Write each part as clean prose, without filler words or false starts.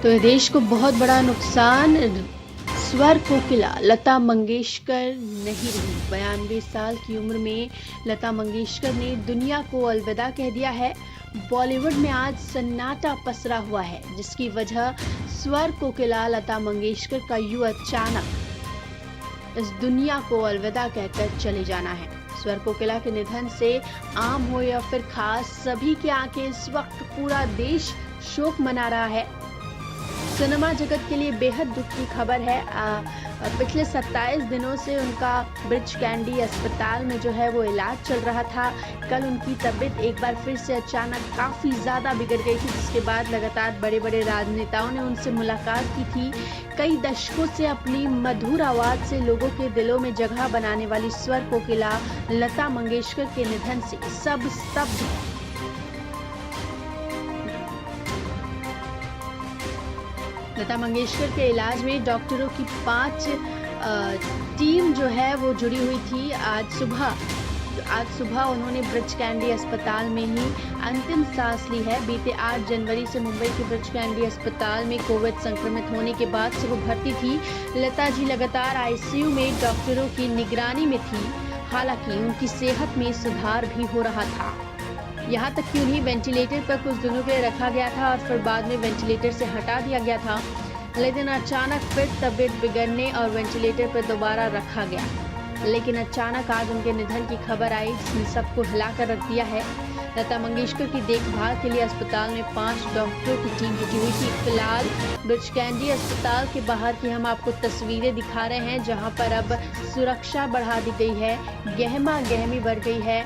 तो देश को बहुत बड़ा नुकसान। स्वर कोकिला लता मंगेशकर नहीं रही। 92 साल की उम्र में लता मंगेशकर ने दुनिया को अलविदा कह दिया है। बॉलीवुड में आज सन्नाटा पसरा हुआ है, जिसकी वजह स्वर कोकिला लता मंगेशकर का यूं अचानक इस दुनिया को अलविदा कहकर चले जाना है। स्वर कोकिला के निधन से आम हो या फिर खास, सभी की आंखें इस वक्त पूरा देश शोक मना रहा है। सिनेमा जगत के लिए बेहद दुख की खबर है। पिछले 27 दिनों से उनका ब्रिच कैंडी अस्पताल में जो है वो इलाज चल रहा था। कल उनकी तबीयत एक बार फिर से अचानक काफ़ी ज़्यादा बिगड़ गई थी, जिसके बाद लगातार बड़े बड़े राजनेताओं ने उनसे मुलाकात की थी। कई दशकों से अपनी मधुर आवाज़ से लोगों के दिलों में जगह बनाने वाली स्वर कोकिला लता मंगेशकर के निधन से सब स्तब्ध है। लता मंगेशकर के इलाज में डॉक्टरों की 5 टीम जो है वो जुड़ी हुई थी। आज सुबह उन्होंने ब्रिच कैंडी अस्पताल में ही अंतिम सांस ली है। बीते 8 जनवरी से मुंबई के ब्रिच कैंडी अस्पताल में कोविड संक्रमित होने के बाद से वो भर्ती थी। लता जी लगातार आईसीयू में डॉक्टरों की निगरानी में थी। हालांकि उनकी सेहत में सुधार भी हो रहा था, यहाँ तक कि उन्हें वेंटिलेटर पर कुछ दिनों के लिए रखा गया था और फिर बाद में वेंटिलेटर से हटा दिया गया था। लेकिन अचानक फिर तबीयत बिगड़ने और वेंटिलेटर पर दोबारा रखा गया। लेकिन अचानक आज उनके निधन की खबर आई, जिसने सबको हिलाकर रख दिया है। लता मंगेशकर की देखभाल के लिए अस्पताल में 5 डॉक्टरों की टीम जुटी हुई थी। फिलहाल ब्रिच कैंडी अस्पताल के बाहर की हम आपको तस्वीरें दिखा रहे हैं, जहां पर अब सुरक्षा बढ़ा दी गई है, गहमा गहमी बढ़ गई है।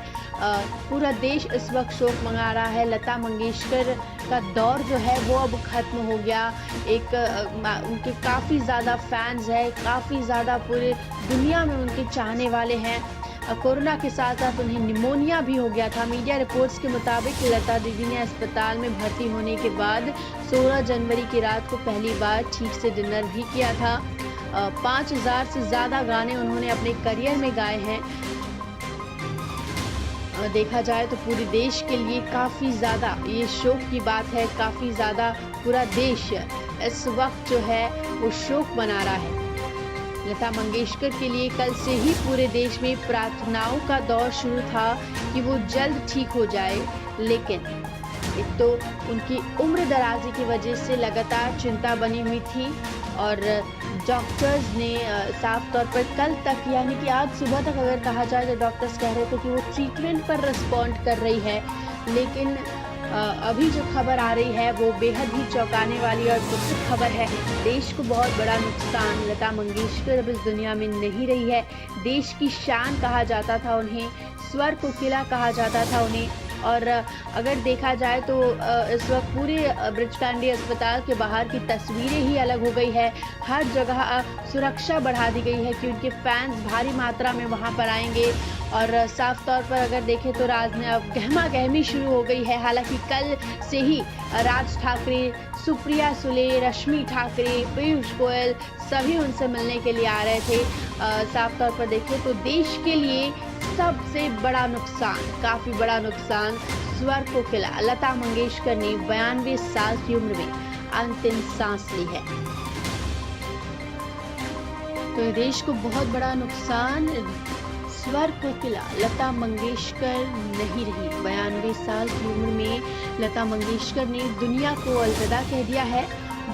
पूरा देश इस वक्त शोक मना रहा है। लता मंगेशकर का दौर जो है वो अब खत्म हो गया। उनके काफ़ी ज़्यादा फैंस हैं, काफ़ी ज़्यादा पूरे दुनिया में उनके चाहने वाले हैं। कोरोना के साथ साथ उन्हें निमोनिया भी हो गया था। मीडिया रिपोर्ट्स के मुताबिक लता दीदी ने अस्पताल में भर्ती होने के बाद 16 जनवरी की रात को पहली बार ठीक से डिनर भी किया था। 5000 से ज़्यादा गाने उन्होंने अपने करियर में गाए हैं। देखा जाए तो पूरे देश के लिए काफ़ी ज़्यादा ये शोक की बात है। काफ़ी ज़्यादा पूरा देश इस वक्त जो है वो शोक मना रहा है। लता मंगेशकर के लिए कल से ही पूरे देश में प्रार्थनाओं का दौर शुरू था कि वो जल्द ठीक हो जाए। लेकिन एक तो उनकी उम्र दराजी की वजह से लगातार चिंता बनी हुई थी और डॉक्टर्स ने साफ तौर पर कल तक, यानी कि आज सुबह तक अगर कहा जाए तो डॉक्टर्स कह रहे थे कि वो ट्रीटमेंट पर रिस्पॉन्ड कर रही है। लेकिन अभी जो खबर आ रही है वो बेहद ही चौंकाने वाली और दुखद खबर है। देश को बहुत बड़ा नुकसान। लता मंगेशकर अब इस दुनिया में नहीं रही है। देश की शान कहा जाता था उन्हें, स्वर कोकिला कहा जाता था उन्हें। और अगर देखा जाए तो इस वक्त पूरे ब्रिच कैंडी अस्पताल के बाहर की तस्वीरें ही अलग हो गई है। हर जगह सुरक्षा बढ़ा दी गई है कि उनके फैंस भारी मात्रा में वहां पर आएंगे। और साफ तौर पर अगर देखें तो अब गहमा गहमी शुरू हो गई है। हालांकि कल से ही राज ठाकरे, सुप्रिया सुले, रश्मि ठाकरे, पीयूष गोयल सभी उनसे मिलने के लिए आ रहे थे। साफ तौर पर देखें तो देश के लिए सबसे बड़ा नुकसान, काफ़ी बड़ा नुकसान, स्वर कोकिला लता मंगेशकर ने 92 साल की उम्र में अंतिम सांस ली है। तो देश को बहुत बड़ा नुकसान। स्वर कोकिला लता मंगेशकर नहीं रही। 92 साल की उम्र में लता मंगेशकर ने दुनिया को अलविदा कह दिया है।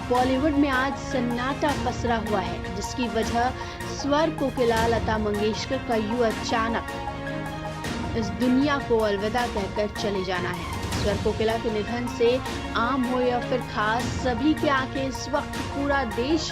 बॉलीवुड में आज सन्नाटा पसरा हुआ है, जिसकी वजह स्वर कोकिला लता मंगेशकर का यूं अचानक इस दुनिया को अलविदा कहकर चले जाना है। स्वर कोकिला के निधन से आम हो या फिर खास, सभी की आंखें इस वक्त पूरा देश